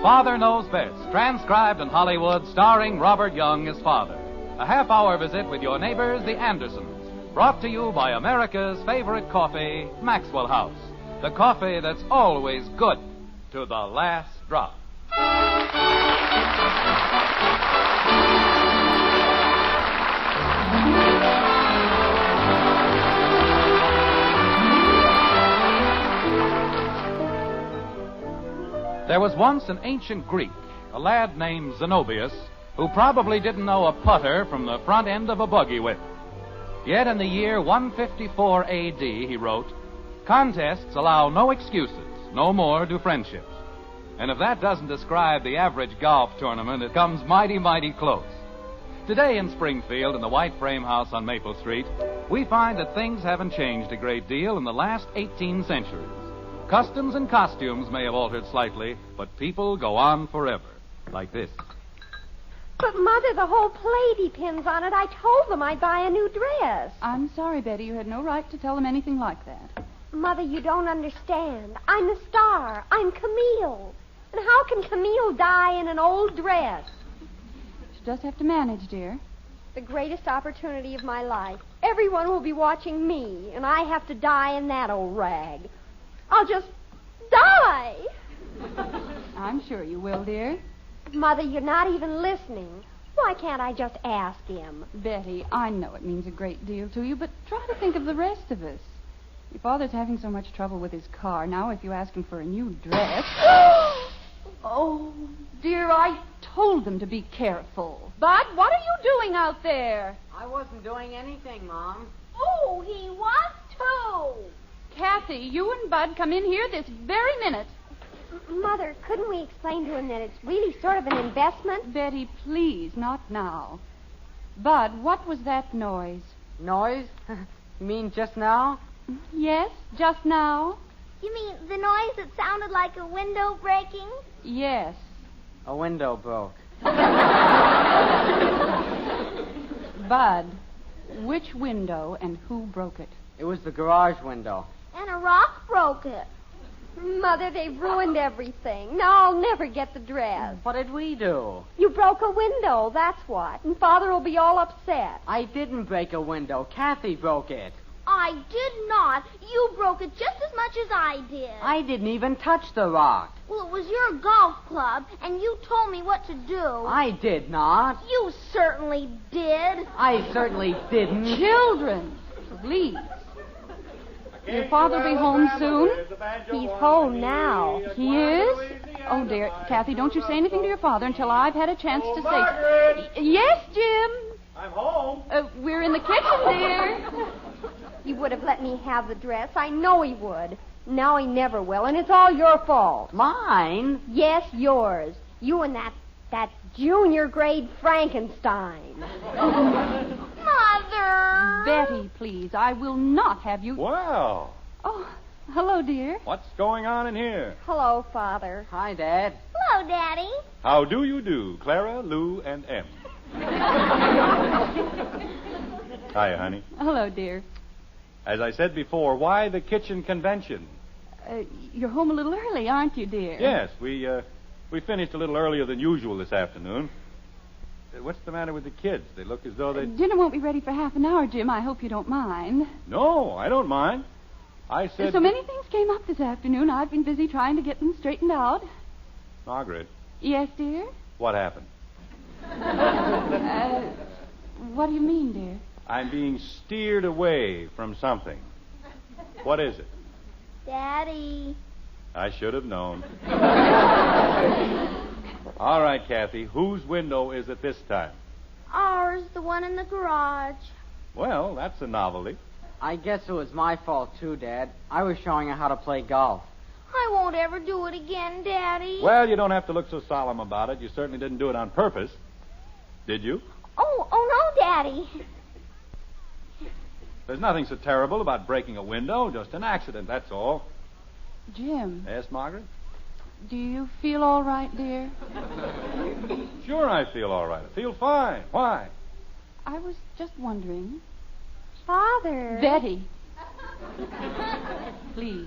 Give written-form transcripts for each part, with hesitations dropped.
Father Knows Best, transcribed in Hollywood, starring Robert Young as father. A half-hour visit with your neighbors, the Andersons. Brought to you by America's favorite coffee, Maxwell House. The coffee that's always good to the last drop. There was once an ancient Greek, a lad named Zenobius, who probably didn't know a putter from the front end of a buggy whip. Yet in the year 154 A.D., he wrote, "Contests allow no excuses, no more do friendships." And if that doesn't describe the average golf tournament, it comes mighty, mighty close. Today in Springfield, in the White Frame House on Maple Street, we find that things haven't changed a great deal in the last 18 centuries. Customs and costumes may have altered slightly, but people go on forever, like this. But, Mother, the whole play depends on it. I told them I'd buy a new dress. I'm sorry, Betty. You had no right to tell them anything like that. Mother, you don't understand. I'm the star. I'm Camille. And how can Camille die in an old dress? You just have to manage, dear. The greatest opportunity of my life. Everyone will be watching me, and I have to die in that old rag. I'll just die. I'm sure you will, dear. Mother, you're not even listening. Why can't I just ask him? Betty, I know it means a great deal to you, but try to think of the rest of us. Your father's having so much trouble with his car. Now, if you ask him for a new dress... Oh, dear, I told them to be careful. Bud, what are you doing out there? I wasn't doing anything, Mom. Oh, he wants to. Kathy, you and Bud come in here this very minute. Mother, couldn't we explain to him that it's really sort of an investment? Betty, please, not now. Bud, what was that noise? Noise? You mean just now? Yes, just now. You mean the noise that sounded like a window breaking? Yes. A window broke. Bud, which window and who broke it? It was the garage window. And a rock broke it. Mother, they've ruined everything. Now I'll never get the dress. What did we do? You broke a window, that's what. And Father will be all upset. I didn't break a window. Kathy broke it. I did not. You broke it just as much as I did. I didn't even touch the rock. Well, it was your golf club, and you told me what to do. I did not. You certainly did. I certainly didn't. Children, please. Your father be home soon? He's home now. He is? Oh, dear. Kathy, don't you say anything to your father until I've had a chance to say... Yes, Jim? I'm home. We're in the kitchen, dear. He would have let me have the dress. I know he would. Now he never will, and it's all your fault. Mine? Yes, yours. You and that junior grade Frankenstein. Mother! Betty, please. I will not have you... Well, Oh, hello, dear. what's going on in here? Hello, Father. Hi, Dad. Hello, Daddy. How do you do, Clara, Lou, and Em? Hiya, honey. Hello, dear. As I said before, why the kitchen convention? You're home a little early, aren't you, dear? Yes, we finished a little earlier than usual this afternoon. What's the matter with the kids? They look as though they... Dinner won't be ready for half an hour, Jim. I hope you don't mind. No, I don't mind. I said... So many things came up this afternoon. I've been busy trying to get them straightened out. Margaret, Yes, dear? what happened? What do you mean, dear? I'm being steered away from something. What is it? Daddy. I should have known. All right, Kathy, whose window is it this time? Ours, the one in the garage. Well, that's a novelty. I guess it was my fault, too, Dad. I was showing her how to play golf. I won't ever do it again, Daddy. Well, you don't have to look so solemn about it. You certainly didn't do it on purpose. Did you? Oh, no, Daddy. There's nothing so terrible about breaking a window. Just an accident, that's all. Jim, Yes, Margaret? do you feel all right, dear? Sure I feel all right. I feel fine. Why? I was just wondering. Father. Betty. Please.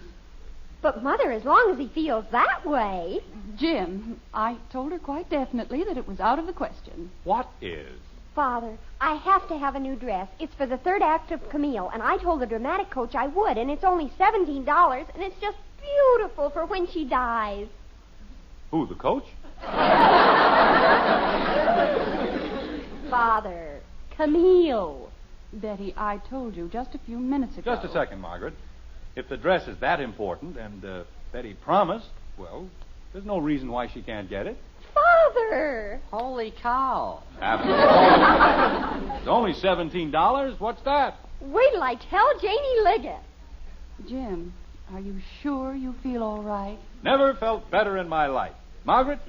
But, Mother, as long as he feels that way... Jim, I told her quite definitely that it was out of the question. What is? Father, I have to have a new dress. It's for the third act of Camille, and I told the dramatic coach I would, and it's only $17, and it's just beautiful for when she dies. Who, the coach? Father, Camille. Betty, I told you just a few minutes ago. Just a second, Margaret. If the dress is that important and Betty promised, well, there's no reason why she can't get it. Father! Holy cow. After all, it's only $17. What's that? Wait till I tell Janie Liggett. Jim, are you sure you feel all right? Never felt better in my life. Margaret,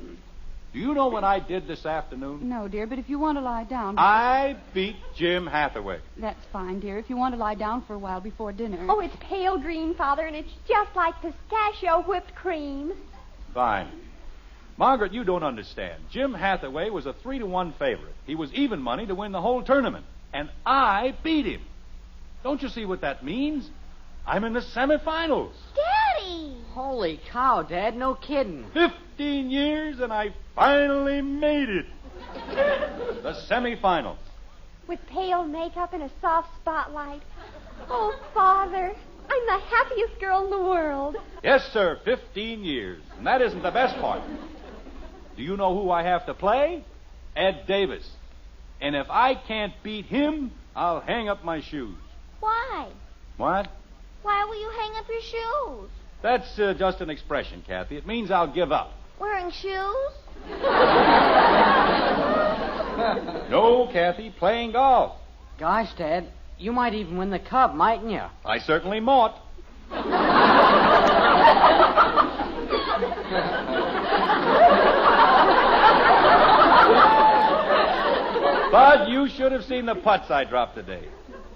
do you know what I did this afternoon? No, dear, but if you want to lie down... I beat Jim Hathaway. That's fine, dear, if you want to lie down for a while before dinner. Oh, it's pale green, Father, and it's just like pistachio whipped cream. Fine. Margaret, you don't understand. Jim Hathaway was a 3-1 favorite. He was even money to win the whole tournament. And I beat him. Don't you see what that means? I'm in the semifinals. Daddy! Holy cow, Dad. No kidding. 15 years and I finally made it. The semifinals. With pale makeup and a soft spotlight. Oh, Father, I'm the happiest girl in the world. Yes, sir, 15 years. And that isn't the best part. Do you know who I have to play? Ed Davis. And if I can't beat him, I'll hang up my shoes. Why? What? Why will you hang up your shoes? That's just an expression, Kathy. It means I'll give up. Wearing shoes? No, Kathy, playing golf. Gosh, Dad, you might even win the cup, mightn't you? I certainly might. Bud, you should have seen the putts I dropped today.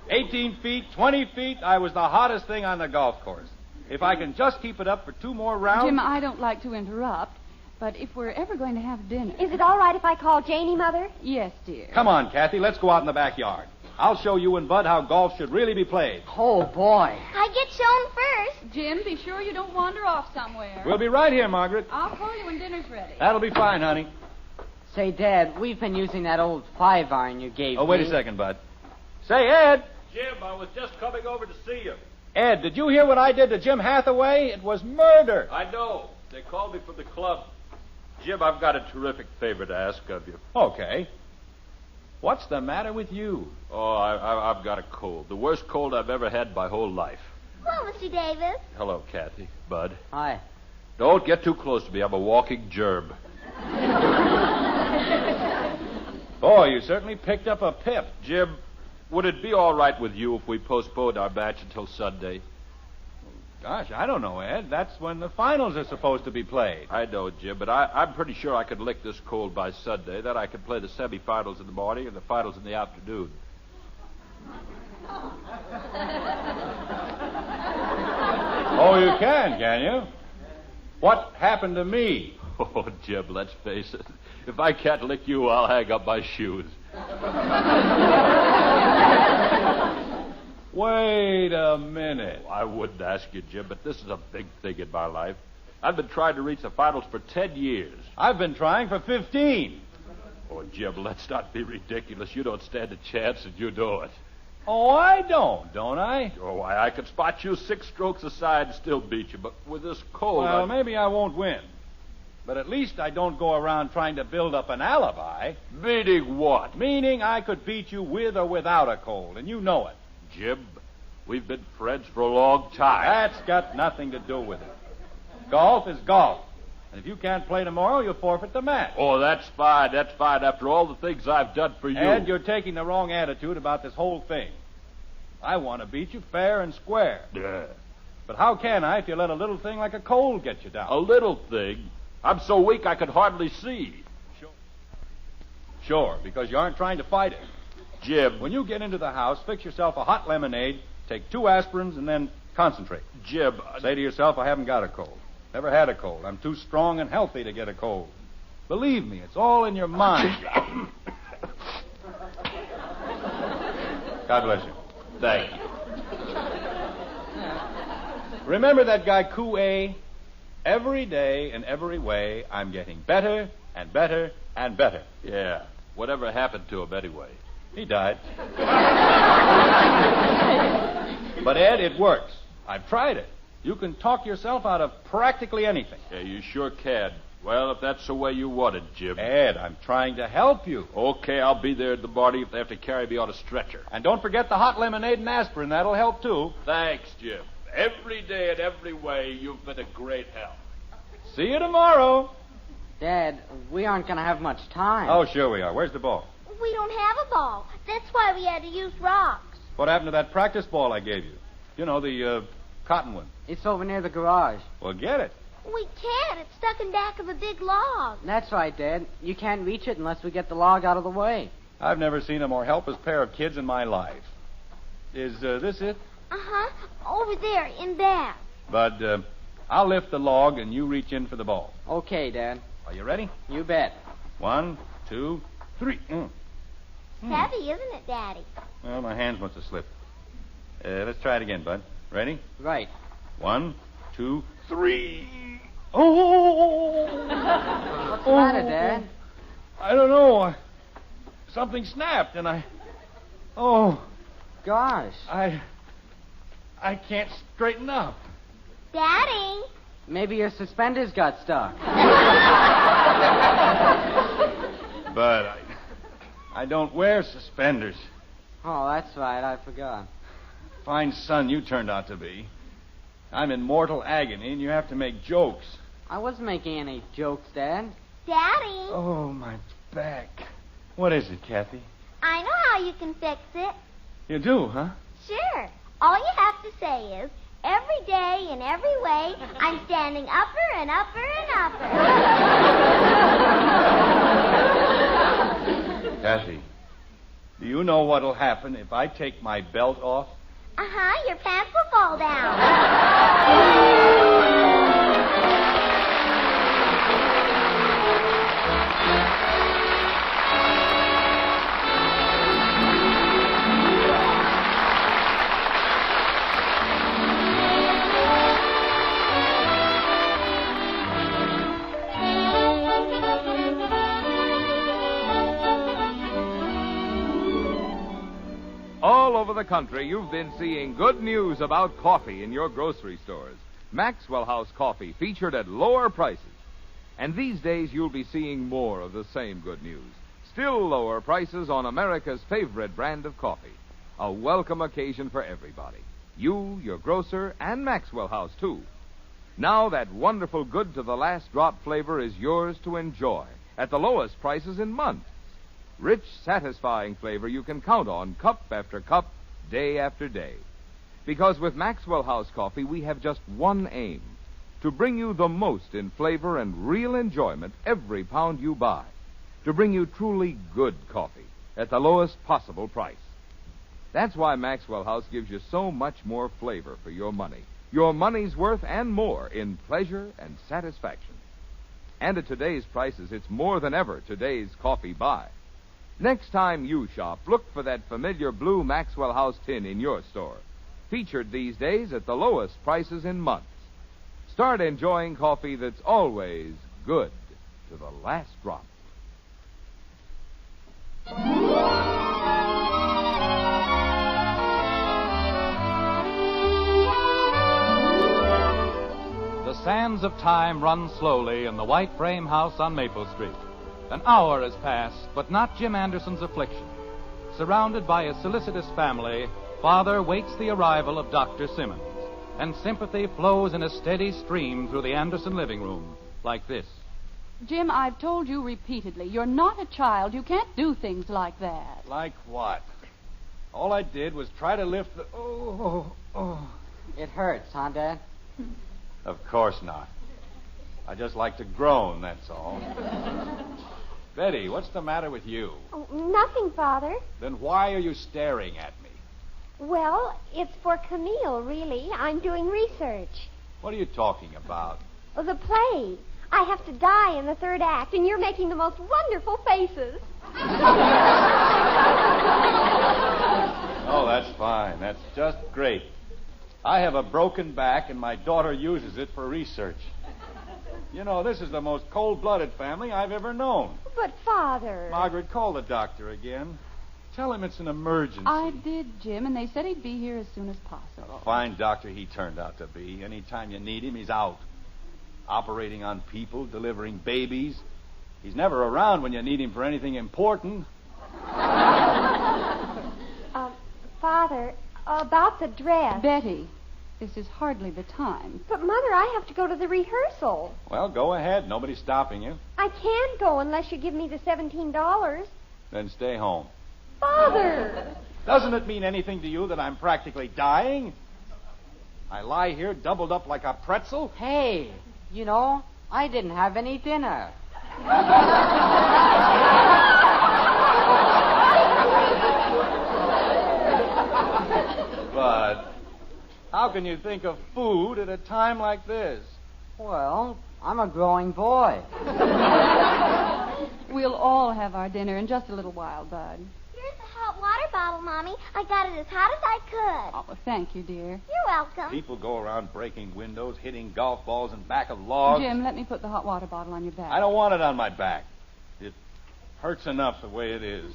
18 feet, 20 feet, I was the hottest thing on the golf course. If I can just keep it up for 2 more rounds... Jim, I don't like to interrupt, but if we're ever going to have dinner... Is it all right if I call Janie, Mother? Yes, dear. Come on, Kathy, let's go out in the backyard. I'll show you and Bud how golf should really be played. Oh, boy. I get shown first. Jim, be sure you don't wander off somewhere. We'll be right here, Margaret. I'll call you when dinner's ready. That'll be fine, honey. Say, Dad, we've been using that old 5-iron you gave me. Oh, wait a second, Bud. Say, Ed. Jim, I was just coming over to see you. Ed, did you hear what I did to Jim Hathaway? It was murder. I know. They called me from the club. Jim, I've got a terrific favor to ask of you. Okay. What's the matter with you? Oh, I've got a cold. The worst cold I've ever had my whole life. Hello, Mr. Davis. Hello, Kathy. Bud. Hi. Don't get too close to me. I'm a walking germ. Boy, you certainly picked up a pip. Jim, would it be all right with you if we postponed our match until Sunday? Gosh, I don't know, Ed. That's when the finals are supposed to be played. I know, Jim, but I'm pretty sure I could lick this cold by Sunday. Then I could play the semifinals in the morning and the finals in the afternoon. Oh, you can you? What happened to me? Oh, Jim, let's face it. If I can't lick you, I'll hang up my shoes. Wait a minute. I wouldn't ask you, Jim, but this is a big thing in my life. I've been trying to reach the finals for 10 years. I've been trying for 15. Oh, Jim, let's not be ridiculous. You don't stand a chance, and you know it. Oh, I don't I? Oh, why, I could spot you 6 strokes aside and still beat you, but with this cold... Well, maybe I won't win. But at least I don't go around trying to build up an alibi. Meaning what? Meaning I could beat you with or without a cold, and you know it. Jim, we've been friends for a long time. That's got nothing to do with it. Golf is golf. And if you can't play tomorrow, you'll forfeit the match. Oh, that's fine. That's fine. After all the things I've done for you. Ed, you're taking the wrong attitude about this whole thing. I want to beat you fair and square. Yeah. But how can I if you let a little thing like a cold get you down? A little thing? I'm so weak I could hardly see. Sure, because you aren't trying to fight it. Jim. When you get into the house, fix yourself a hot lemonade, take 2 aspirins, and then concentrate. Jim. Say to yourself, I haven't got a cold. Never had a cold. I'm too strong and healthy to get a cold. Believe me, it's all in your mind. God bless you. Thank you. Remember that guy Koo-A? Every day, in every way, I'm getting better and better and better. Yeah. Whatever happened to him anyway? He died. But, Ed, it works. I've tried it. You can talk yourself out of practically anything. Yeah, you sure can. Well, if that's the way you want it, Jim. Ed, I'm trying to help you. Okay, I'll be there in the morning if they have to carry me on a stretcher. And don't forget the hot lemonade and aspirin. That'll help, too. Thanks, Jim. Every day and every way, you've been a great help. See you tomorrow. Dad, we aren't going to have much time. Oh, sure we are. Where's the ball? We don't have a ball. That's why we had to use rocks. What happened to that practice ball I gave you? You know, the cotton one. It's over near the garage. Well, get it. We can't. It's stuck in back of a big log. That's right, Dad. You can't reach it unless we get the log out of the way. I've never seen a more helpless pair of kids in my life. Is this it? Uh-huh. Over there, in back. Bud, I'll lift the log and you reach in for the ball. Okay, Dad. Are you ready? You bet. 1, 2, 3. It's heavy, isn't it, Daddy? Well, my hands must have slipped. Let's try it again, Bud. Ready? Right. 1, 2, 3. Oh! What's the matter, Dad? I don't know. Something snapped, and I... Oh, Gosh. I can't straighten up. Daddy? Maybe your suspenders got stuck. But I don't wear suspenders. Oh, that's right. I forgot. Fine son you turned out to be. I'm in mortal agony, and you have to make jokes. I wasn't making any jokes, Dad. Daddy? Oh, my back. What is it, Kathy? I know how you can fix it. You do, huh? Sure. All you have to say is, every day in every way, I'm standing upper and upper and upper. Kathy, do you know what'll happen if I take my belt off? Uh-huh, your pants will fall down. All over the country, you've been seeing good news about coffee in your grocery stores. Maxwell House coffee featured at lower prices. And these days, you'll be seeing more of the same good news. Still lower prices on America's favorite brand of coffee. A welcome occasion for everybody. You, your grocer, and Maxwell House, too. Now that wonderful good to the last drop flavor is yours to enjoy at the lowest prices in months. Rich, satisfying flavor you can count on cup after cup, day after day. Because with Maxwell House coffee, we have just one aim: to bring you the most in flavor and real enjoyment every pound you buy. To bring you truly good coffee at the lowest possible price. That's why Maxwell House gives you so much more flavor for your money. Your money's worth and more in pleasure and satisfaction. And at today's prices, it's more than ever today's coffee buy. Next time you shop, look for that familiar blue Maxwell House tin in your store. Featured these days at the lowest prices in months. Start enjoying coffee that's always good to the last drop. The sands of time run slowly in the white frame house on Maple Street. An hour has passed, but not Jim Anderson's affliction. Surrounded by a solicitous family, Father waits the arrival of Dr. Simmons, and sympathy flows in a steady stream through the Anderson living room, like this. Jim, I've told you repeatedly, you're not a child. You can't do things like that. Like what? All I did was try to lift the... Oh. It hurts, huh, Dad? Of course not. I just like to groan, that's all. Betty, what's the matter with you? Oh, nothing, Father. Then why are you staring at me? Well, it's for Camille, really. I'm doing research. What are you talking about? Oh, the play. I have to die in the third act, and you're making the most wonderful faces. Oh, that's fine. That's just great. I have a broken back, and my daughter uses it for research. You know, this is the most cold-blooded family I've ever known. But, Father... Margaret, call the doctor again. Tell him it's an emergency. I did, Jim, and they said he'd be here as soon as possible. Fine doctor he turned out to be. Anytime you need him, he's out. Operating on people, delivering babies. He's never around when you need him for anything important. Father, about the dress. Betty, this is hardly the time. But, Mother, I have to go to the rehearsal. Well, go ahead. Nobody's stopping you. I can't go unless you give me the $17. Then stay home. Father! Doesn't it mean anything to you that I'm practically dying? I lie here doubled up like a pretzel? Hey, you know, I didn't have any dinner. But how can you think of food at a time like this? Well, I'm a growing boy. We'll all have our dinner in just a little while, Bud. Here's a hot water bottle, Mommy. I got it as hot as I could. Oh, thank you, dear. You're welcome. People go around breaking windows, hitting golf balls in back of logs. Jim, let me put the hot water bottle on your back. I don't want it on my back. It hurts enough the way it is.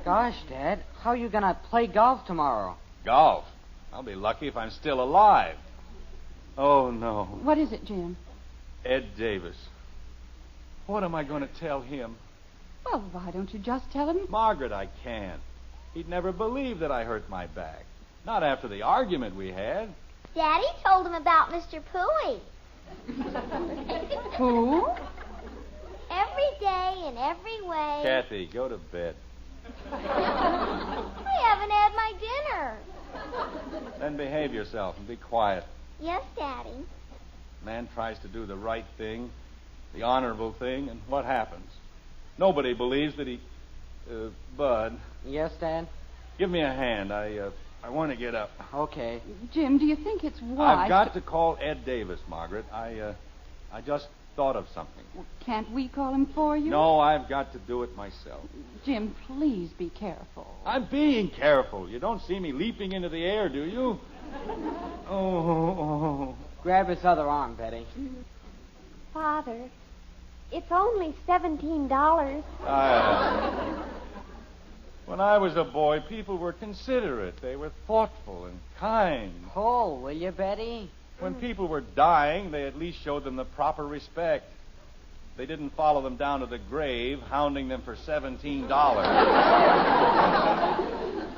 Gosh, Dad, how are you going to play golf tomorrow? Golf? I'll be lucky if I'm still alive. Oh, no. What is it, Jim? Ed Davis. What am I going to tell him? Well, why don't you just tell him? Margaret, I can't. He'd never believe that I hurt my back. Not after the argument we had. Daddy told him about Mr. Pooey. Who? Every day in every way. Kathy, go to bed. I haven't had my dinner. Then behave yourself and be quiet. Yes, Daddy. Man tries to do the right thing, the honorable thing, and what happens? Nobody believes that he... Bud. Yes, Dad? Give me a hand. I want to get up. Okay. Jim, do you think it's wise... I've got to call Ed Davis, Margaret. I just thought of something. Can't we call him for you? No, I've got to do it myself. Jim, please be careful. I'm being careful. You don't see me leaping into the air, do you? Oh. Grab his other arm, Betty. Father, it's only $17. When I was a boy, people were considerate. They were thoughtful and kind. Oh, will you, Betty? When people were dying, they at least showed them the proper respect. They didn't follow them down to the grave, hounding them for $17.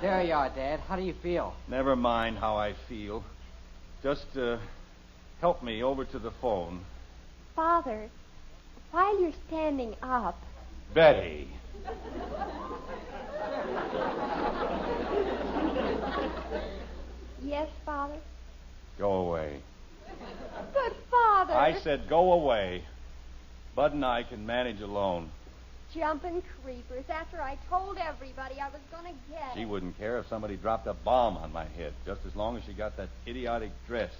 There you are, Dad. How do you feel? Never mind how I feel. Just help me over to the phone. Father, while you're standing up... Betty. Yes, Father? Go away. But, Father... I said go away. Bud and I can manage alone. Jumping creepers. After I told everybody I was going to get She it. wouldn't care if somebody dropped a bomb on my head, just as long as she got that idiotic dress.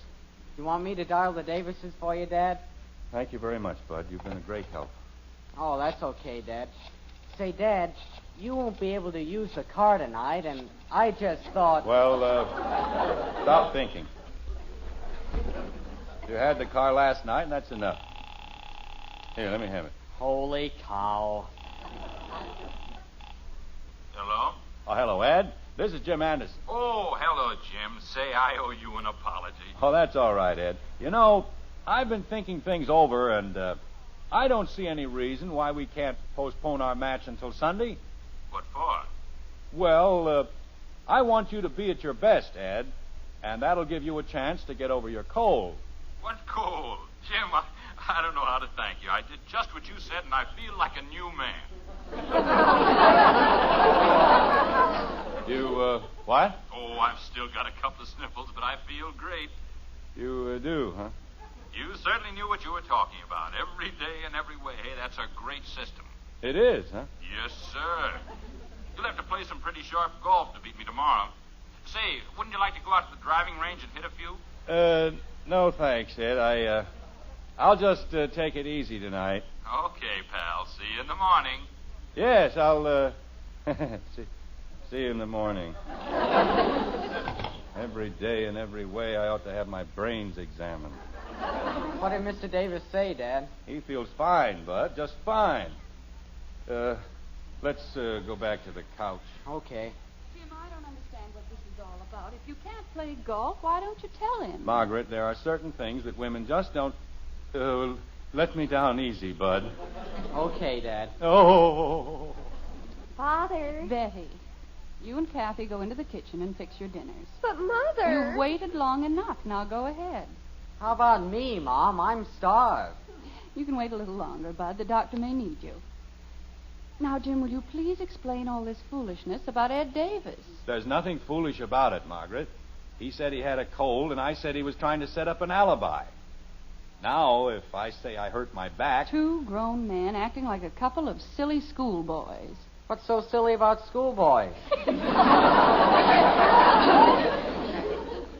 You want me to dial the Davises for you, Dad? Thank you very much, Bud. You've been a great help. Oh, that's okay, Dad. Say, Dad, you won't be able to use the car tonight, and I just thought... Well, stop thinking. You had the car last night, and that's enough. Here, let me have it. Holy cow. Hello? Oh, hello, Ed. This is Jim Anderson. Oh, hello, Jim. Say I owe you an apology. Oh, that's all right, Ed. You know, I've been thinking things over, and I don't see any reason why we can't postpone our match until Sunday. What for? Well, I want you to be at your best, Ed, and that'll give you a chance to get over your cold. What cold? Jim, I don't know how to thank you. I did just what you said, and I feel like a new man. You, what? Oh, I've still got a couple of sniffles, but I feel great. You do, huh? You certainly knew what you were talking about. Every day and every way. That's a great system. It is, huh? Yes, sir. You'll have to play some pretty sharp golf to beat me tomorrow. Say, wouldn't you like to go out to the driving range and hit a few? No thanks, Ed. I'll just take it easy tonight. Okay, pal. See you in the morning. Yes, I'll, see you in the morning. Every day and every way, I ought to have my brains examined. What did Mr. Davis say, Dad? He feels fine, Bud, just fine. Let's go back to the couch. Okay. Jim, I don't understand what this is all about. If you can't play golf, why don't you tell him? Margaret, there are certain things that women just don't... let me down easy, Bud. Okay, Dad. Oh. Father. Betty, you and Kathy go into the kitchen and fix your dinners. But, Mother. You've waited long enough. Now go ahead. How about me, Mom? I'm starved. You can wait a little longer, Bud. The doctor may need you. Now, Jim, will you please explain all this foolishness about Ed Davis? There's nothing foolish about it, Margaret. He said he had a cold, and I said he was trying to set up an alibi. Now, if I say I hurt my back... Two grown men acting like a couple of silly schoolboys. What's so silly about schoolboys?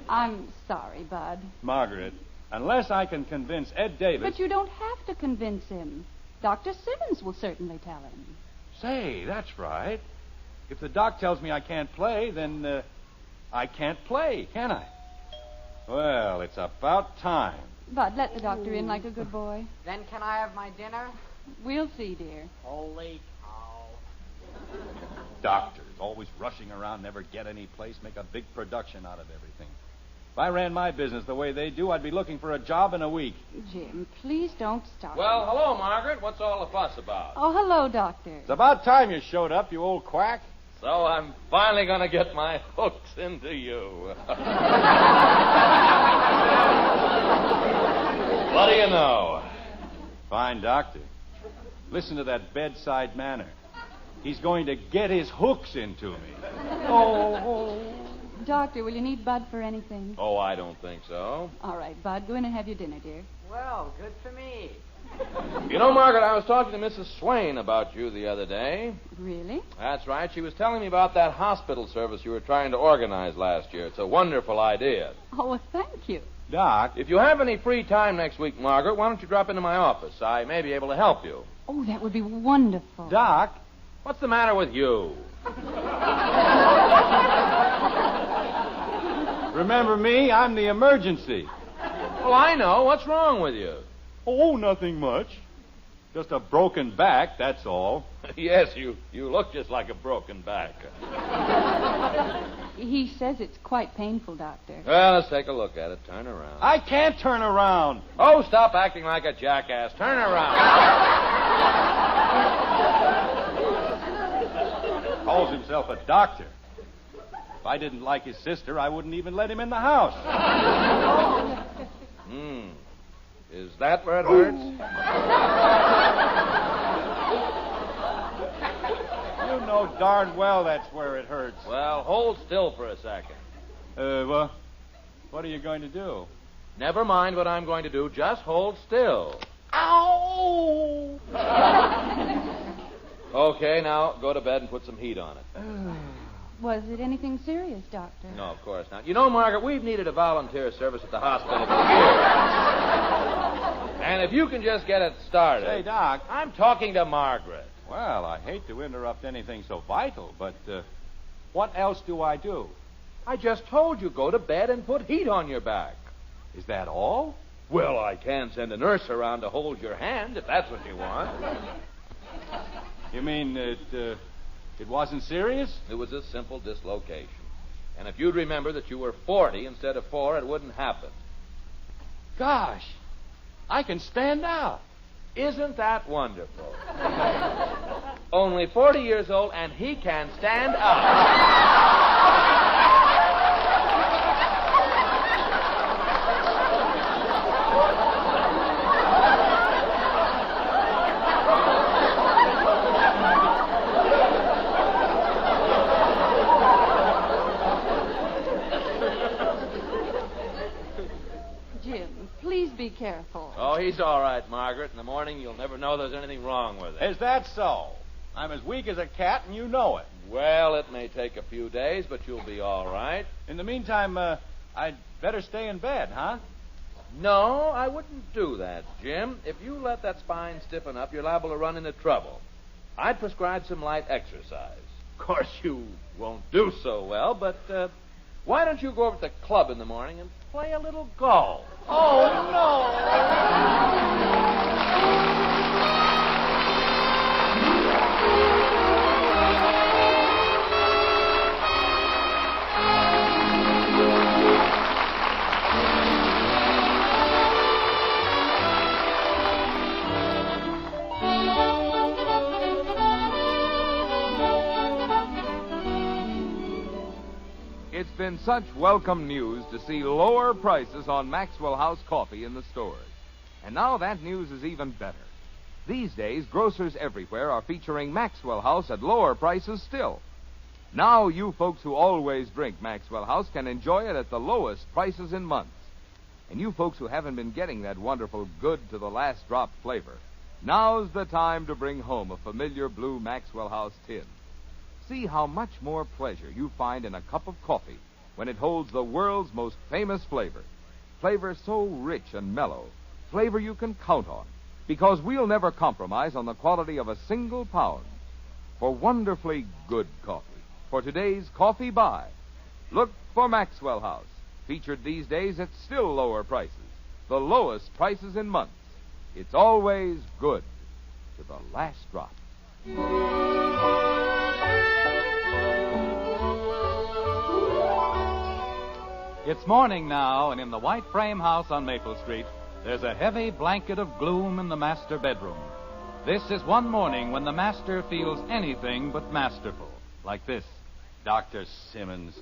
I'm sorry, Bud. Margaret, unless I can convince Ed Davis... But you don't have to convince him. Dr. Simmons will certainly tell him. Say, that's right. If the doc tells me I can't play, then I can't play, can I? Well, it's about time. Bud, let the doctor in like a good boy. Then can I have my dinner? We'll see, dear. Holy cow. Doctors, always rushing around, never get any place, make a big production out of everything. If I ran my business the way they do, I'd be looking for a job in a week. Jim, please don't start. Well, hello, Margaret. What's all the fuss about? Oh, hello, Doctor. It's about time you showed up, you old quack. So I'm finally going to get my hooks into you. What do you know? Fine doctor. Listen to that bedside manner. He's going to get his hooks into me. Doctor, will you need Bud for anything? Oh, I don't think so. All right, Bud, go in and have your dinner, dear. Well, good for me. You know, Margaret, I was talking to Mrs. Swain about you the other day. Really? That's right. She was telling me about that hospital service you were trying to organize last year. It's a wonderful idea. Oh, well, thank you. Doc. If you have any free time next week, Margaret, why don't you drop into my office? I may be able to help you. Oh, that would be wonderful. Doc. What's the matter with you? Remember me? I'm the emergency. Well, I know. What's wrong with you? Oh, nothing much. Just a broken back, that's all. Yes, you look just like a broken back. He says it's quite painful, Doctor. Well, let's take a look at it. Turn around. I can't turn around. Oh, stop acting like a jackass. Turn around. Calls himself a doctor. If I didn't like his sister, I wouldn't even let him in the house. Is that where it hurts? You know darn well that's where it hurts. Well, hold still for a second. Well, what are you going to do? Never mind what I'm going to do. Just hold still. Ow! Okay, now go to bed and put some heat on it. Was it anything serious, Doctor? No, of course not. You know, Margaret, we've needed a volunteer service at the hospital for years. And if you can just get it started... Say, Doc. I'm talking to Margaret. Well, I hate to interrupt anything so vital, but what else do I do? I just told you go to bed and put heat on your back. Is that all? Well, I can send a nurse around to hold your hand if that's what you want. You mean it wasn't serious? It was a simple dislocation. And if you'd remember that you were 40 instead of 4, it wouldn't happen. Gosh, I can stand out. Isn't that wonderful? Only 40 years old, and he can stand up. Be careful. Oh, he's all right, Margaret. In the morning, you'll never know there's anything wrong with it. Is that so? I'm as weak as a cat, and you know it. Well, it may take a few days, but you'll be all right. In the meantime, I'd better stay in bed, huh? No, I wouldn't do that, Jim. If you let that spine stiffen up, you're liable to run into trouble. I'd prescribe some light exercise. Of course, you won't do so well, but Why don't you go over to the club in the morning and play a little golf? Oh, no! It's been such welcome news to see lower prices on Maxwell House coffee in the stores. And now that news is even better. These days, grocers everywhere are featuring Maxwell House at lower prices still. Now you folks who always drink Maxwell House can enjoy it at the lowest prices in months. And you folks who haven't been getting that wonderful good to the last drop flavor, now's the time to bring home a familiar blue Maxwell House tin. See how much more pleasure you find in a cup of coffee when it holds the world's most famous flavor. Flavor so rich and mellow. Flavor you can count on. Because we'll never compromise on the quality of a single pound. For wonderfully good coffee. For today's coffee buy, look for Maxwell House. Featured these days at still lower prices. The lowest prices in months. It's always good to the last drop. It's morning now, and in the white frame house on Maple Street, there's a heavy blanket of gloom in the master bedroom. This is one morning when the master feels anything but masterful, like this. Dr. Simmons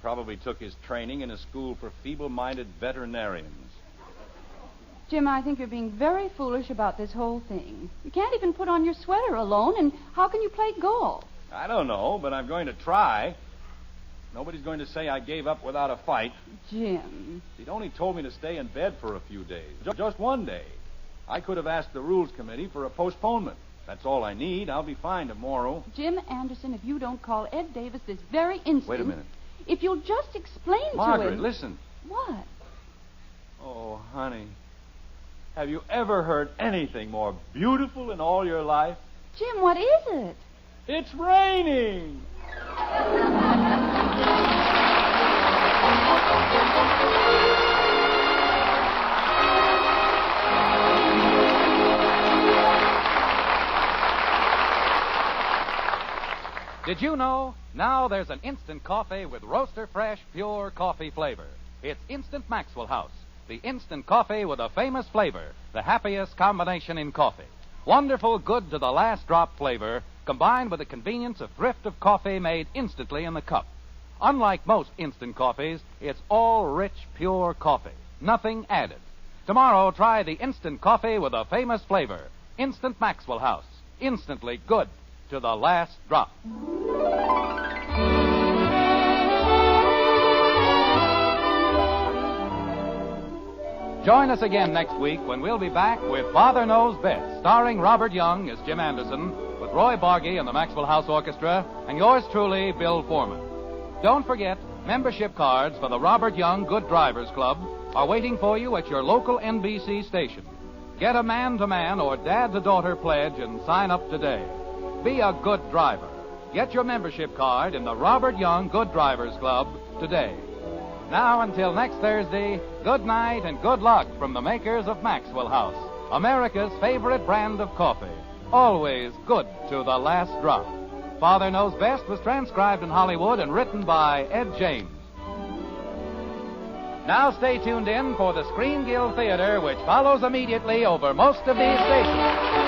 probably took his training in a school for feeble-minded veterinarians. Jim, I think you're being very foolish about this whole thing. You can't even put on your sweater alone, and how can you play golf? I don't know, but I'm going to try. Nobody's going to say I gave up without a fight. Jim. He'd only told me to stay in bed for a few days. Just one day. I could have asked the Rules Committee for a postponement. That's all I need. I'll be fine tomorrow. Jim Anderson, if you don't call Ed Davis this very instant... Wait a minute. If you'll just explain to him... Margaret, listen. What? Oh, honey. Have you ever heard anything more beautiful in all your life? Jim, what is it? It's raining! Did you know? Now there's an instant coffee with roaster fresh, pure coffee flavor. It's Instant Maxwell House, the instant coffee with a famous flavor, the happiest combination in coffee. Wonderful, good to the last drop flavor, combined with the convenience of thrift of coffee made instantly in the cup. Unlike most instant coffees, it's all rich, pure coffee. Nothing added. Tomorrow, try the instant coffee with a famous flavor. Instant Maxwell House. Instantly good to the last drop. Join us again next week when we'll be back with Father Knows Best, starring Robert Young as Jim Anderson, with Roy Bargy and the Maxwell House Orchestra, and yours truly, Bill Foreman. Don't forget, membership cards for the Robert Young Good Drivers Club are waiting for you at your local NBC station. Get a man-to-man or dad-to-daughter pledge and sign up today. Be a good driver. Get your membership card in the Robert Young Good Drivers Club today. Now, until next Thursday, good night and good luck from the makers of Maxwell House, America's favorite brand of coffee. Always good to the last drop. Father Knows Best was transcribed in Hollywood and written by Ed James. Now stay tuned in for the Screen Guild Theater, which follows immediately over most of these stations.